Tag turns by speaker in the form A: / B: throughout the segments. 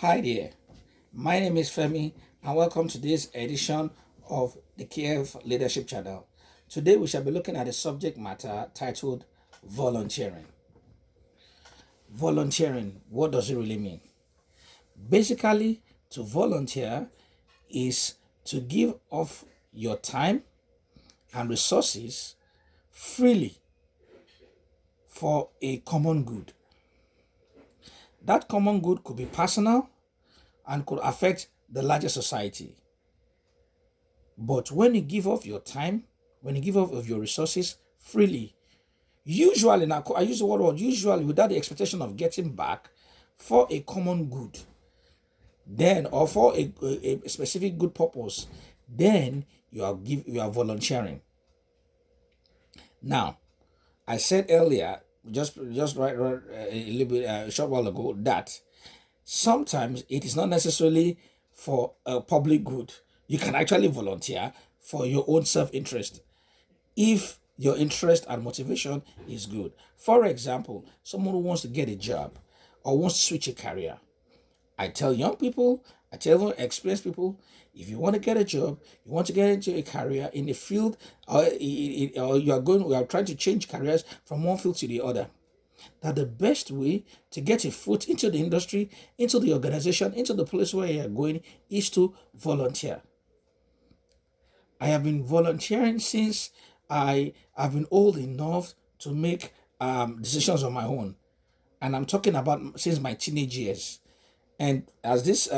A: Hi there, my name is Femi, and welcome to this edition of the KF Leadership Channel. Today, we shall be looking at a subject matter titled volunteering. Volunteering, what does it really mean? Basically, to volunteer is to give of your time and resources freely for a common good. That common good could be personal and could affect the larger society. But when you give of your time, when you give of your resources freely, usually, now I use the word usually without the expectation of getting back for a common good, then or for a specific good purpose, then you are volunteering. Now, I said earlier, just right a little bit a short while ago, that sometimes it is not necessarily for a public good. You can actually volunteer for your own self-interest if your interest and motivation is good. For example, someone who wants to get a job or wants to switch a career. I tell young people, I tell experienced people, if you want to get a job, you want to get into a career in a field, or you are trying to change careers from one field to the other, that the best way to get a foot into the industry, into the organization, into the place where you are going is to volunteer. I have been volunteering since I have been old enough to make decisions on my own. And I'm talking about since my teenage years. And as this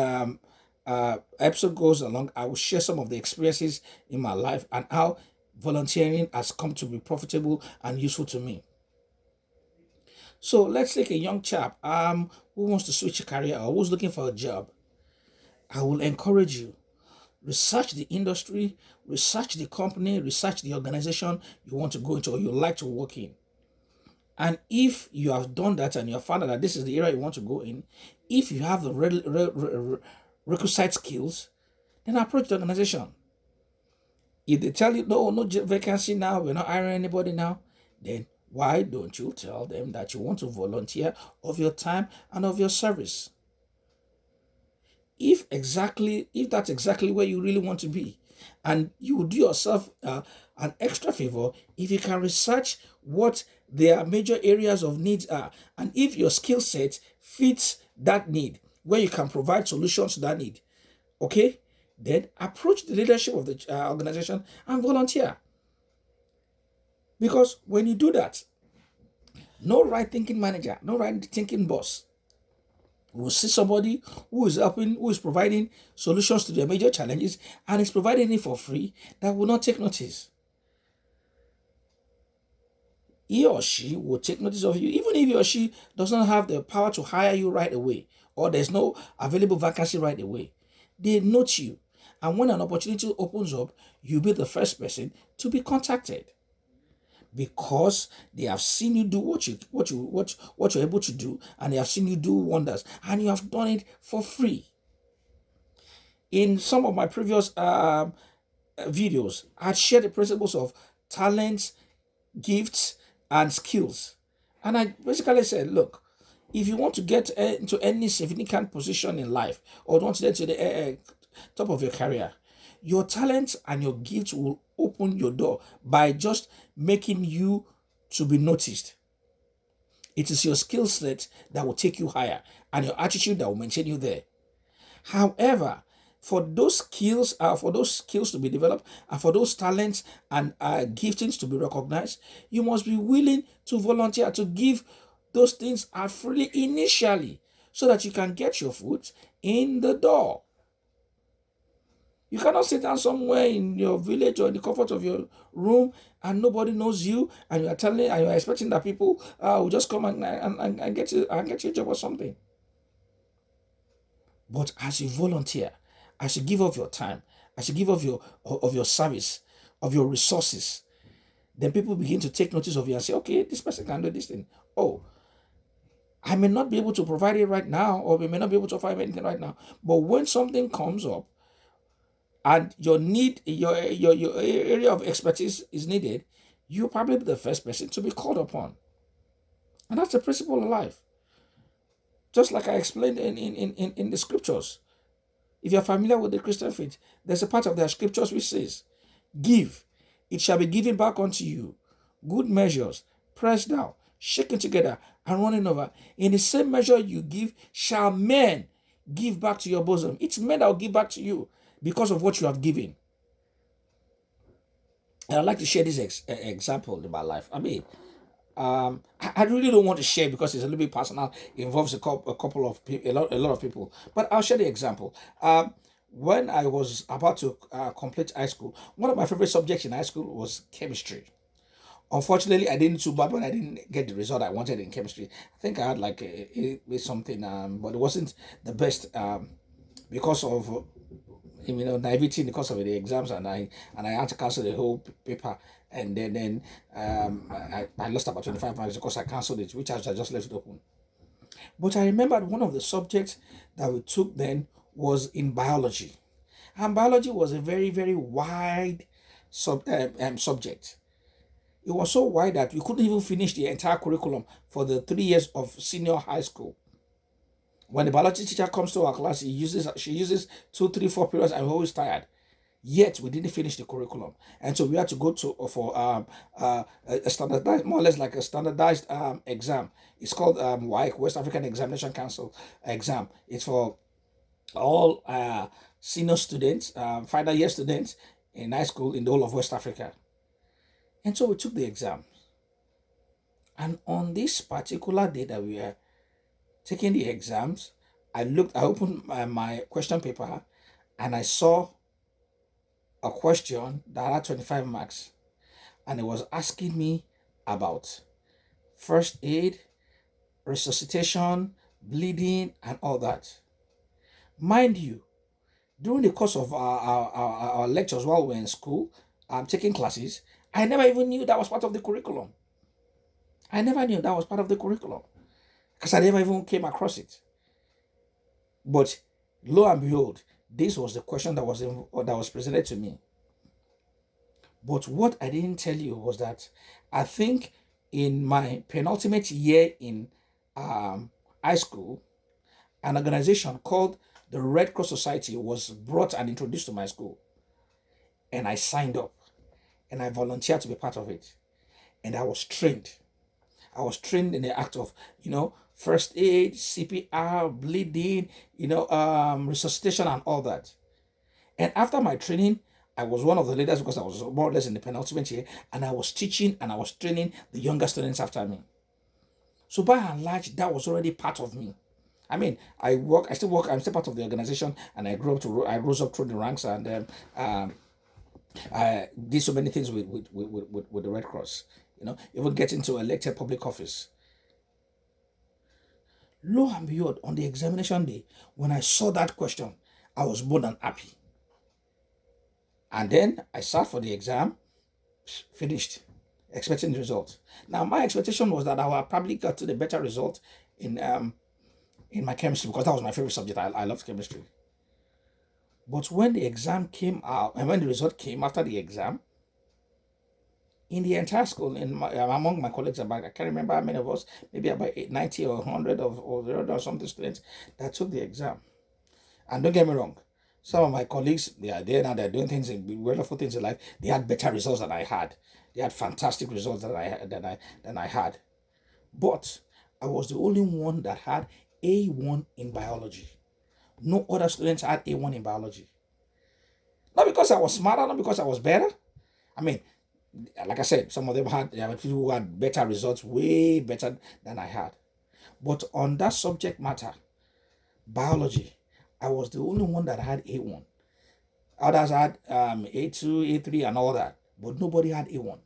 A: episode goes along, I will share some of the experiences in my life and how volunteering has come to be profitable and useful to me. So let's take a young chap who wants to switch a career or who's looking for a job. I will encourage you. Research the industry, research the company, research the organization you want to go into or you like to work in. And if you have done that and you have found out that this is the area you want to go in, if you have the requisite skills, then approach the organization. If they tell you, no, no vacancy now, we're not hiring anybody now, then why don't you tell them that you want to volunteer of your time and of your service? If that's exactly where you really want to be, and you will do yourself an extra favor if you can research what their major areas of needs are, and if your skill set fits that need, where you can provide solutions to that need, okay, then approach the leadership of the organization and volunteer. Because when you do that, no right thinking manager, no right thinking boss will see somebody who is helping, who is providing solutions to their major challenges and is providing it for free, that will not take notice. He or she will take notice of you, even if he or she does not have the power to hire you right away, or there's no available vacancy right away. They note you. And when an opportunity opens up, you'll be the first person to be contacted because they have seen you do what you're able to do, and they have seen you do wonders, and you have done it for free. In some of my previous videos, I had shared the principles of talents, gifts, and skills, and I basically said, look, if you want to get into any significant position in life or want to get to the top of your career, your talents and your gifts will open your door by just making you to be noticed. It is your skill set that will take you higher and your attitude that will maintain you there. However, for those skills to be developed and for those talents and giftings to be recognized, you must be willing to volunteer to give those things are freely initially so that you can get your foot in the door. You cannot sit down somewhere in your village or in the comfort of your room and nobody knows you, and you are telling and you are expecting that people will just come and get you a job or something. But as you volunteer, as you give of your time, as you give of your service, of your resources, then people begin to take notice of you and say, okay, this person can do this thing. Oh, I may not be able to provide it right now, or we may not be able to offer anything right now. But when something comes up and your area of expertise is needed, you're probably the first person to be called upon. And that's the principle of life. Just like I explained in the scriptures. If you're familiar with the Christian faith, there's a part of the scriptures which says, give, it shall be given back unto you. Good measures, pressed down, shaken together, and running over. In the same measure you give, shall men give back to your bosom. It's men that will give back to you because of what you have given. And I'd like to share this example in my life. I mean, I really don't want to share because it's a little bit personal. It involves a couple of people, a lot of people. But I'll share the example. When I was about to complete high school, one of my favorite subjects in high school was chemistry. Unfortunately, I didn't too bad, but I didn't get the result I wanted in chemistry. I think I had like something, but it wasn't the best because of naivety in the course of the exams, and I had to cancel the whole paper, and then I lost about 25 marks because I cancelled it, which I just left it open. But I remembered one of the subjects that we took then was in biology, and biology was a very very wide subject. It was so wide that we couldn't even finish the entire curriculum for the 3 years of senior high school. When the biology teacher comes to our class, she uses 2, 3, 4 periods, and we're always tired. Yet we didn't finish the curriculum, and so we had to go to for a standardized, more or less like a standardized exam. It's called WAEC, West African Examination Council exam. It's for all senior students, final year students in high school in the whole of West Africa. And so we took the exam. And on this particular day that we were taking the exams, I opened my question paper, and I saw a question that had 25 marks. And it was asking me about first aid, resuscitation, bleeding, and all that. Mind you, during the course of our lectures while we were in school, taking classes, I never even knew that was part of the curriculum. I never knew that was part of the curriculum because I never even came across it. But lo and behold, this was the question that was presented to me. But what I didn't tell you was that I think in my penultimate year in high school, an organization called the Red Cross Society was brought and introduced to my school. And I signed up and I volunteered to be part of it. And I was trained. I was trained in the act of, first aid, CPR, bleeding, resuscitation and all that. And after my training, I was one of the leaders because I was more or less in the penultimate year, and I was teaching and I was training the younger students after me. So by and large, that was already part of me. I mean, I still work, I'm still part of the organization, and I rose up through the ranks, and I did so many things with the Red Cross, even getting to elected public office. Lo and behold, on the examination day, when I saw that question, I was more than happy. And then I sat for the exam, finished, expecting the result. Now, my expectation was that I would probably get to the better result in my chemistry because that was my favorite subject. I loved chemistry. But when the exam came out, and when the result came after the exam, in the entire school, among my colleagues, I can't remember how many of us, maybe about 90 or 100 or something students that took the exam. And don't get me wrong, some of my colleagues, they are there now, they're doing wonderful things in life. They had better results than I had. They had fantastic results than I had. But I was the only one that had A1 in biology. No other students had A1 in biology. Not because I was smarter, not because I was better. I mean, like I said, some of them there were people who had better results, way better than I had. But on that subject matter, biology, I was the only one that had A1. Others had A2, A3, and all that, but nobody had A1.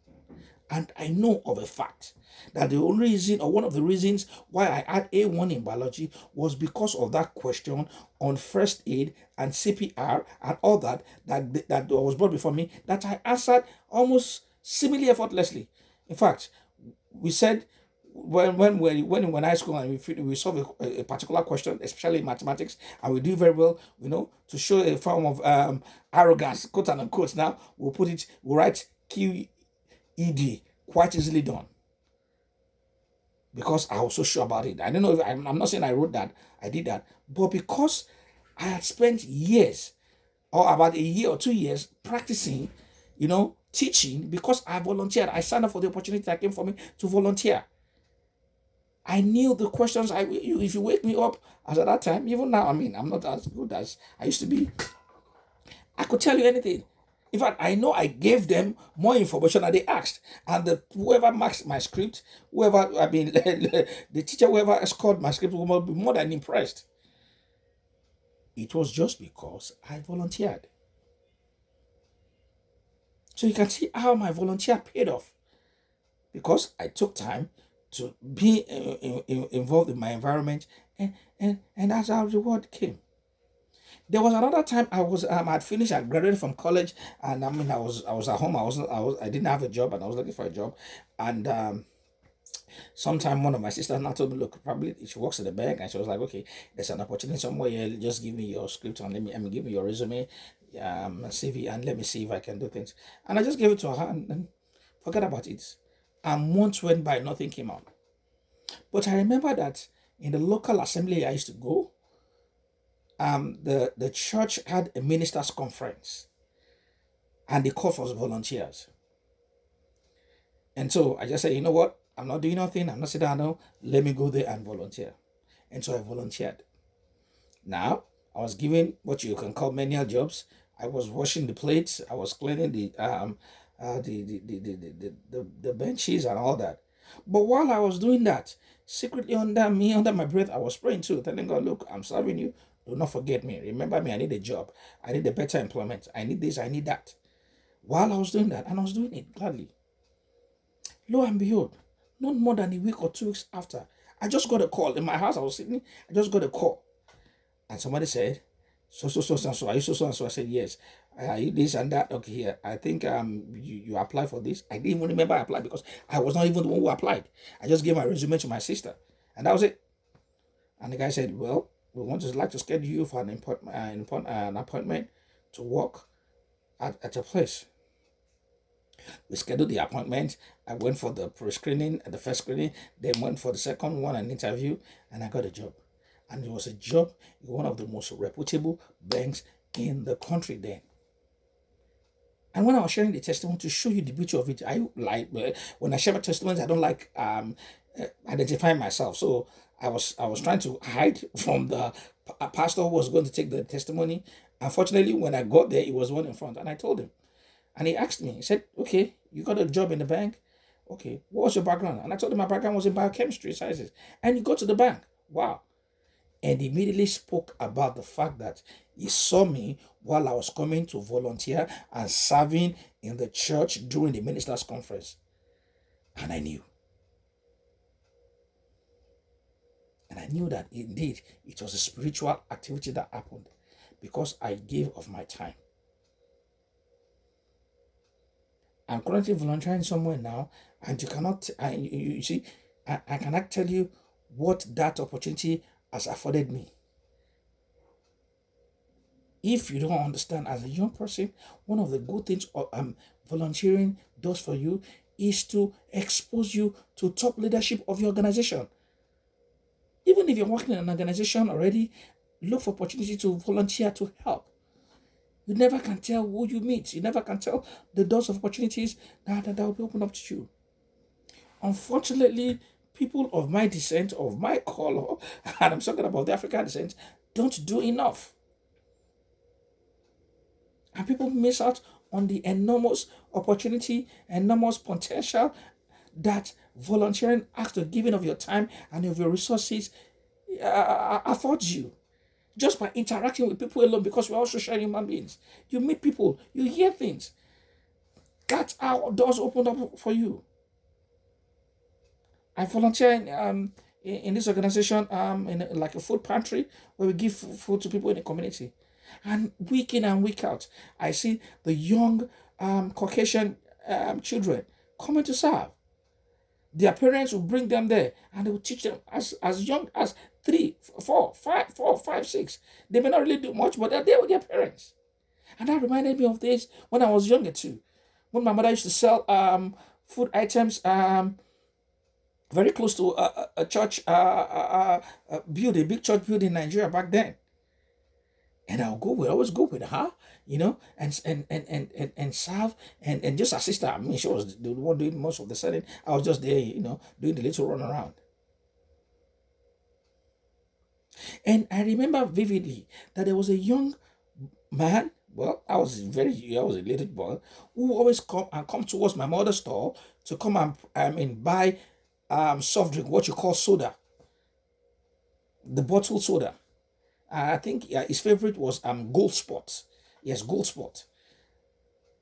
A: And I know of a fact that the only reason, or one of the reasons why I had A1 in biology was because of that question on first aid and CPR and all that was brought before me, that I answered almost seemingly effortlessly. In fact, we said when high school and we solve a particular question, especially in mathematics, and we do very well, to show a form of arrogance, quote and unquote. Now we'll write QED, quite easily done. because I was so sure about it. I don't know if I'm not saying I wrote that, I did that, but because I had spent years or about a year or 2 years practicing, teaching, because I volunteered. I signed up for the opportunity that came for me to volunteer. I knew the questions. If you wake me up as at that time, even now, I mean, I'm not as good as I used to be. I could tell you anything. In fact, I know I gave them more information than they asked. And whoever marks my script, whoever, I mean, the teacher, whoever scored my script will be more than impressed. It was just because I volunteered. So you can see how my volunteer paid off, because I took time to be involved in my environment, and that's how the reward came. There was another time I'd finished, I graduated from college, and I mean I was at home. I didn't have a job, and I was looking for a job, and sometime one of my sisters now told me, look, probably she works at the bank, and she was like, okay, there's an opportunity somewhere here. Just give me your script and give me your resume, CV, and let me see if I can do things. And I just gave it to her and forget about it. And months went by, nothing came out. But I remember that in the local assembly I used to go, the church had a ministers' conference, and they called for volunteers. And so I just said, you know what? I'm not doing nothing. I'm not sitting down now. Let me go there and volunteer. And so I volunteered. Now, I was given what you can call menial jobs. I was washing the plates. I was cleaning the benches and all that. But while I was doing that, secretly under my breath, I was praying too, telling God, look, I'm serving you. Do not forget me. Remember me. I need a job. I need a better employment. I need this. I need that. While I was doing that, and I was doing it gladly, lo and behold, not more than a week or 2 weeks after, I just got a call. In my house, I was sitting, I just got a call. And somebody said, so, are you so and so? I said, yes. Are you this and that? Okay, here. I think you applied for this. I didn't even remember I applied, because I was not even the one who applied. I just gave my resume to my sister, and that was it. And the guy said, well, we want to like to schedule you for an appointment to work at a place. We scheduled the appointment. I went for the pre-screening, the first screening, then went for the second one, an interview, and I got a job. And it was a job in one of the most reputable banks in the country then. And when I was sharing the testimony to show you the beauty of it, I like when I share my testimonies, I don't like identifying myself. So I was trying to hide from the pastor who was going to take the testimony. Unfortunately, when I got there, it was one in front, and I told him. And he asked me, he said, okay, you got a job in the bank? Okay, what was your background? And I told him my background was in biochemistry sciences. And you go to the bank. Wow. And he immediately spoke about the fact that he saw me while I was coming to volunteer and serving in the church during the ministers' conference. And I knew. And I knew that indeed it was a spiritual activity that happened, because I gave of my time. I'm currently volunteering somewhere now, and you cannot, you see, I cannot tell you what that opportunity has afforded me. If you don't understand, as a young person, one of the good things volunteering does for you is to expose you to top leadership of your organization. Even if you're working in an organization already, look for opportunity to volunteer to help. You never can tell who you meet. You never can tell the doors of opportunities that will be opened up to you. Unfortunately, people of my descent, of my color, and I'm talking about the African descent, don't do enough. And people miss out on the enormous opportunity, enormous potential that volunteering, after giving of your time and of your resources, affords you. Just by interacting with people alone, because we're all social human beings. You meet people, you hear things. That's how doors open up for you. I volunteer in this organization, in like a food pantry, where we give food to people in the community. And week in and week out, I see the young Caucasian children coming to serve. Their parents will bring them there, and they will teach them as young as 3, 4, 5, 6. They may not really do much, but they're there with their parents. And that reminded me of this when I was younger too. When my mother used to sell food items very close to a church building, big church building in Nigeria back then. And I'll go with, I always go with her, and serve and just assist her. I mean, she was the one doing most of the selling. I was just there, doing the little run around. And I remember vividly that there was a young man. Well, I was a little boy who always come towards my mother's store to come and buy soft drink, what you call soda, the bottled soda. I think his favorite was Gold Spot. Yes, Gold Spot.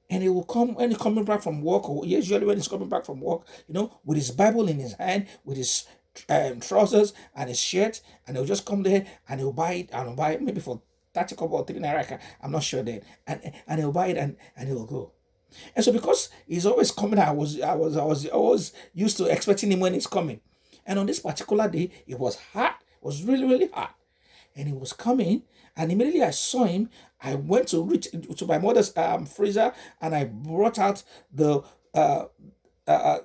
A: And he will come when he's coming back from work, or usually when he's coming back from work, with his Bible in his hand, with his trousers and his shirt, and he'll just come there and he'll buy it, and he'll buy it maybe for 30 kobo or 3 naira. I'm not sure then. And he'll buy it, and he'll go. And so because he's always coming, I was always used to expecting him when he's coming. And on this particular day, it was hot. It was really, really hot. And he was coming, and immediately I saw him. I went to reach to my mother's freezer, and I brought out the a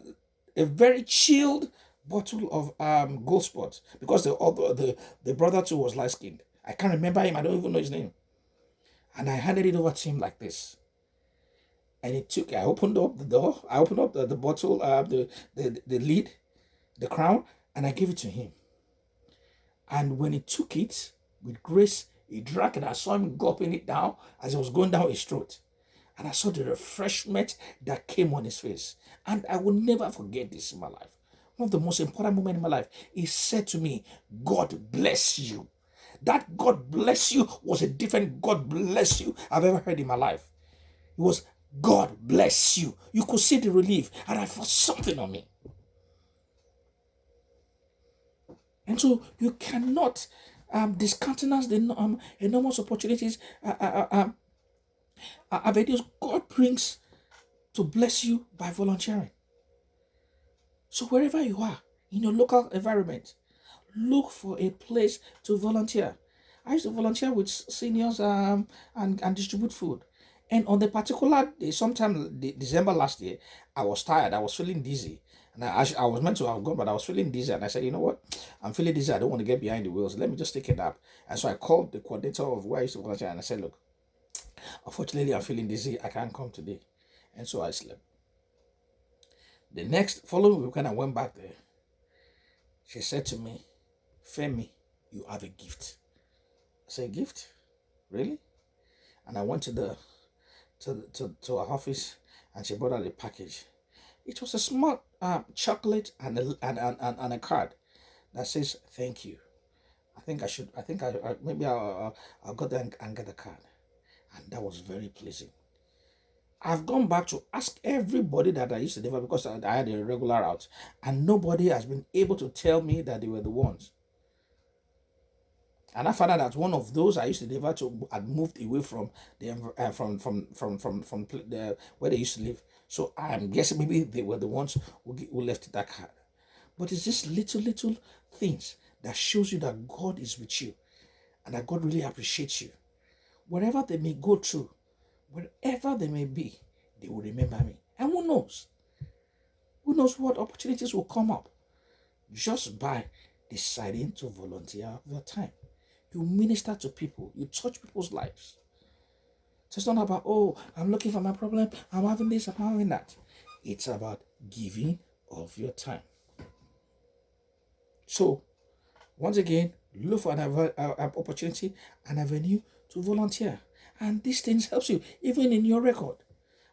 A: very chilled bottle of Gold Spot, because the brother too was light skinned. I can't remember him. I don't even know his name. And I handed it over to him like this. And I opened up the door. I opened up the bottle, the lid, the crown, and I gave it to him. And when he took it with grace, he drank it. I saw him gulping it down as it was going down his throat. And I saw the refreshment that came on his face. And I will never forget this in my life. One of the most important moments in my life. He said to me, God bless you. That God bless you was a different God bless you I've ever heard in my life. It was God bless you. You could see the relief, and I felt something on me. And so you cannot discountenance the enormous opportunities avenues God brings to bless you by volunteering. So wherever you are in your local environment, look for a place to volunteer. I used to volunteer with seniors and distribute food. And on the particular day, sometime December last year, I was tired. I was feeling dizzy. And I was meant to have gone, but I was feeling dizzy. And I said, you know what? I'm feeling dizzy. I don't want to get behind the wheels. Let me just take a nap. And so I called the coordinator of where I used to volunteer, and I said, look, unfortunately, I'm feeling dizzy. I can't come today. And so I slept. The next following week, when I went back there, she said to me, Femi, you have a gift. I said, gift? Really? And I went to her office, and she brought out a package. It was a small chocolate and a card that says thank you. I think maybe I'll go there and get the card. And that was very pleasing. I've gone back to ask everybody that I used to deliver, because I had a regular route, and nobody has been able to tell me that they were the ones. And I found out that one of those I used to deliver to had moved away from the the where they used to live. So I'm guessing maybe they were the ones who left that card. But it's just little things that shows you that God is with you, and that God really appreciates you. Wherever they may go through, wherever they may be, they will remember me. And who knows? Who knows what opportunities will come up just by deciding to volunteer your time. You minister to people, you touch people's lives. So it's not about, oh, I'm looking for my problem, I'm having this, I'm having that. It's about giving of your time. So, once again, look for an opportunity, an avenue to volunteer. And these things helps you, even in your record.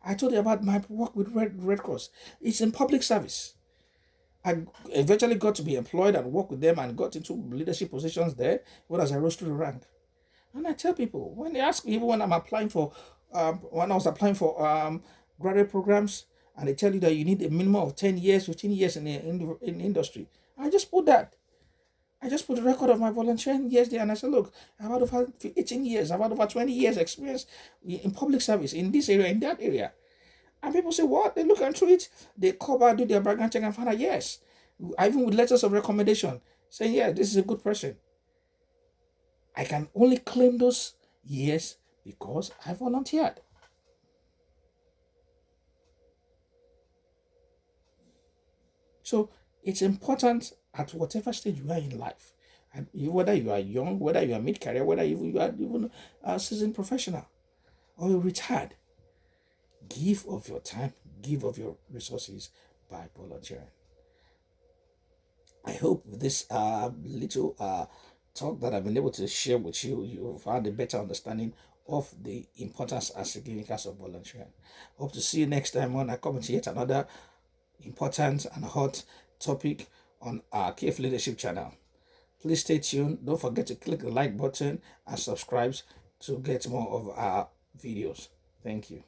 A: I told you about my work with Red Cross. It's in public service. I eventually got to be employed and work with them, and got into leadership positions there when as I rose through the rank. And I tell people, when they ask me, even when I'm applying for, when I was applying for graduate programs, and they tell you that you need a minimum of 10 years, 15 years in the industry, I just put that. I just put the record of my volunteering years there, and I said, look, I've had over 18 years, I've had over 20 years experience in public service, in this area, in that area. And people say, what? They look into it, they call back, do their background check, and find out, yes. I even with letters of recommendation, saying, yeah, this is a good person. I can only claim those years because I volunteered. So It's important at whatever stage you are in life. And whether you are young, whether you are mid-career, whether you are even a seasoned professional or you're retired, give of your time, give of your resources by volunteering. I hope with this little talk that I've been able to share with you, you've had a better understanding of the importance and significance of volunteering. Hope to see you next time when I come to yet another important and hot topic on our KF Leadership channel. Please stay tuned. Don't forget to click the like button and subscribe to get more of our videos. Thank you.